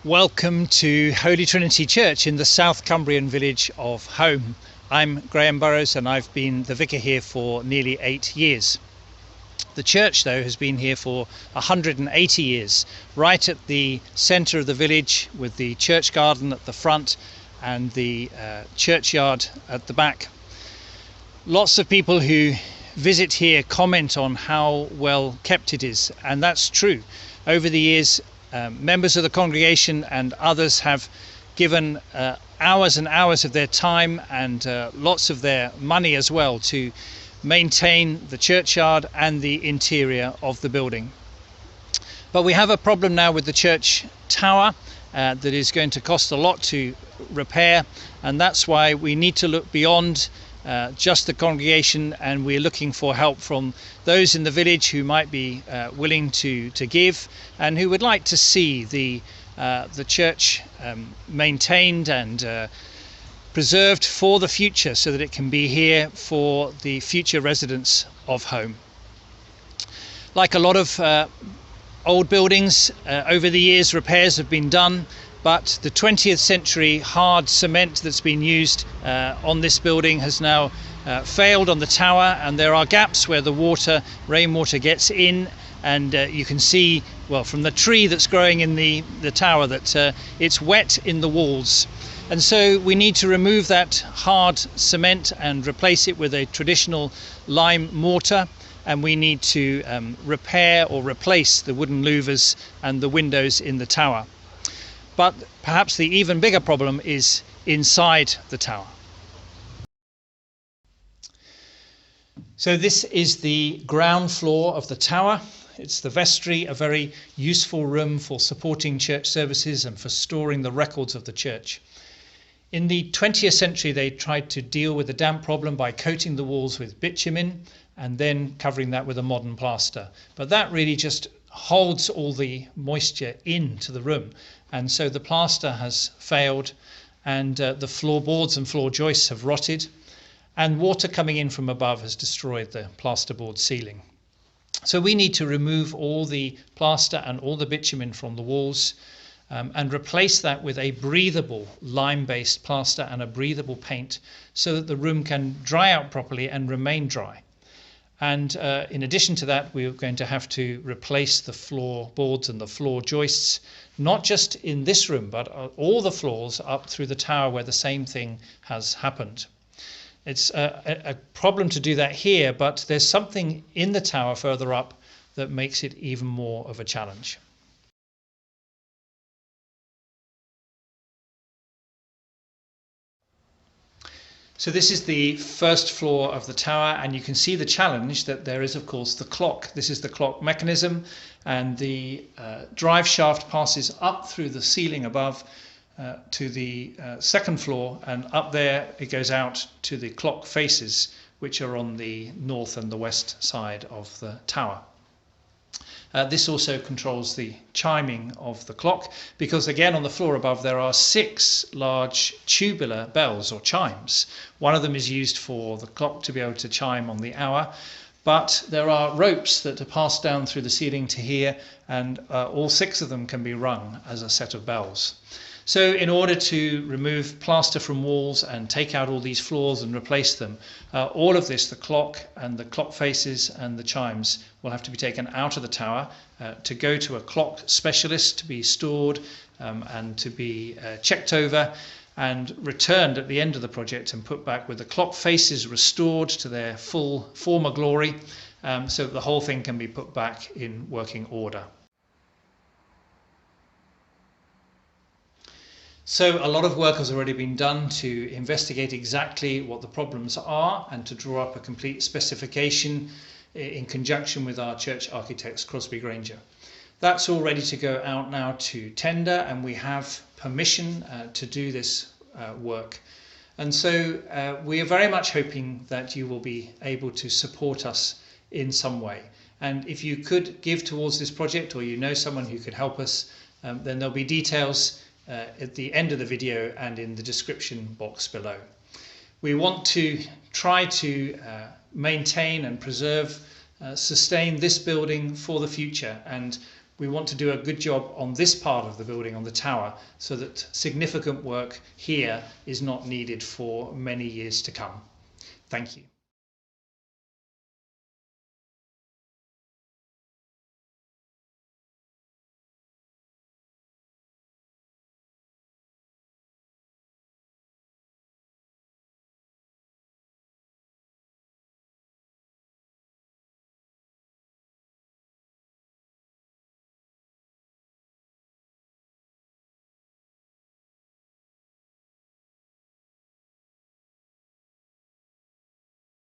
Welcome to Holy Trinity Church in the South Cumbrian village of Holme. I'm Graham Burrows and I've been the vicar here for nearly 8 years. The church though has been here for 180 years, right at the centre of the village with the church garden at the front and the churchyard at the back. Lots of people who visit here comment on how well kept it is, and that's true. Over the years, members of the congregation and others have given hours and hours of their time and lots of their money as well to maintain the churchyard and the interior of the building. But we have a problem now with the church tower that is going to cost a lot to repair, and that's why we need to look beyond just the congregation, and we're looking for help from those in the village who might be willing to give and who would like to see the church maintained and preserved for the future so that it can be here for the future residents of Holme. Like a lot of old buildings, over the years repairs have been done, but the 20th century hard cement that's been used on this building has now failed on the tower, and there are gaps where the rainwater gets in, and you can see, well, from the tree that's growing in the tower that it's wet in the walls. And so we need to remove that hard cement and replace it with a traditional lime mortar, and we need to repair or replace the wooden louvers and the windows in the tower. But perhaps the even bigger problem is inside the tower. So this is the ground floor of the tower. It's the vestry, a very useful room for supporting church services and for storing the records of the church. In the 20th century, they tried to deal with the damp problem by coating the walls with bitumen and then covering that with a modern plaster. But that really just holds all the moisture into the room, and so the plaster has failed, and the floorboards and floor joists have rotted, and water coming in from above has destroyed the plasterboard ceiling. So we need to remove all the plaster and all the bitumen from the walls and replace that with a breathable lime-based plaster and a breathable paint so that the room can dry out properly and remain dry. And in addition to that, we're going to have to replace the floorboards and the floor joists, not just in this room, but all the floors up through the tower where the same thing has happened. It's a problem to do that here, but there's something in the tower further up that makes it even more of a challenge. So this is the first floor of the tower, and you can see the challenge that there is, of course, the clock. This is the clock mechanism, and the drive shaft passes up through the ceiling above to the second floor, and up there it goes out to the clock faces, which are on the north and the west side of the tower. This also controls the chiming of the clock, because again on the floor above there are 6 large tubular bells or chimes. One of them is used for the clock to be able to chime on the hour, but there are ropes that are passed down through the ceiling to here, and all 6 of them can be rung as a set of bells. So in order to remove plaster from walls and take out all these floors and replace them, all of this, the clock and the clock faces and the chimes, will have to be taken out of the tower to go to a clock specialist to be stored and to be checked over and returned at the end of the project and put back with the clock faces restored to their full former glory, so that the whole thing can be put back in working order. So a lot of work has already been done to investigate exactly what the problems are and to draw up a complete specification in conjunction with our church architects, Crosby Granger. That's all ready to go out now to tender, and we have permission to do this work. And so we are very much hoping that you will be able to support us in some way. And if you could give towards this project, or you know someone who could help us, then there'll be details at the end of the video and in the description box below. We want to try to maintain and preserve, sustain this building for the future, and We want to do a good job on this part of the building, on the tower, so that significant work here is not needed for many years to come. Thank you.